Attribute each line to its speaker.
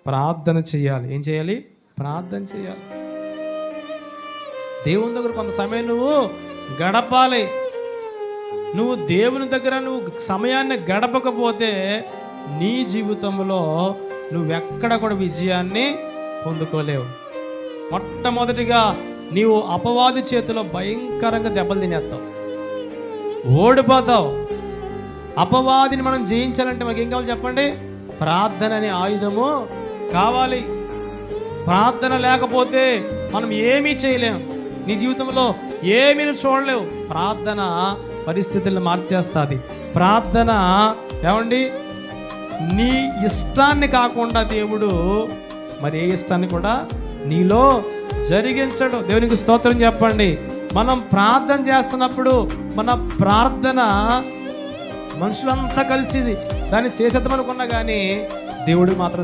Speaker 1: ప్రార్థన చేయాలి. ఏం చేయాలి? ప్రార్థన చేయాలి. దేవుని దగ్గర కొంత సమయం నువ్వు గడపాలి. నువ్వు దేవుని దగ్గర నువ్వు సమయాన్ని గడపకపోతే నీ జీవితంలో నువ్వెక్కడ కూడా విజయాన్ని పొందుకోలేవు. మొట్టమొదటిగా నీవు అపవాది చేతిలో భయంకరంగా దెబ్బలు తినేస్తావు, ఓడిపోతావు. అపవాదిని మనం జయించాలంటే మనకి ఏం కావాలి చెప్పండి? ప్రార్థన అనే ఆయుధము కావాలి. ప్రార్థన లేకపోతే మనం ఏమీ చేయలేము. నీ జీవితంలో ఏమీ చూడలేవు. ప్రార్థన పరిస్థితులను మార్చేస్తుంది. ప్రార్థన ఏమండి, నీ ఇష్టాన్ని కాకుండా దేవుడు మరి ఏ ఇష్టాన్ని కూడా నీలో జరిగించడు. దేవునికి స్తోత్రం చెప్పండి. మనం ప్రార్థన చేస్తున్నప్పుడు మన ప్రార్థన మనుషులంతా కలిసి దాన్ని చేసేద్దామనుకున్నా కానీ దేవుడు మాత్రం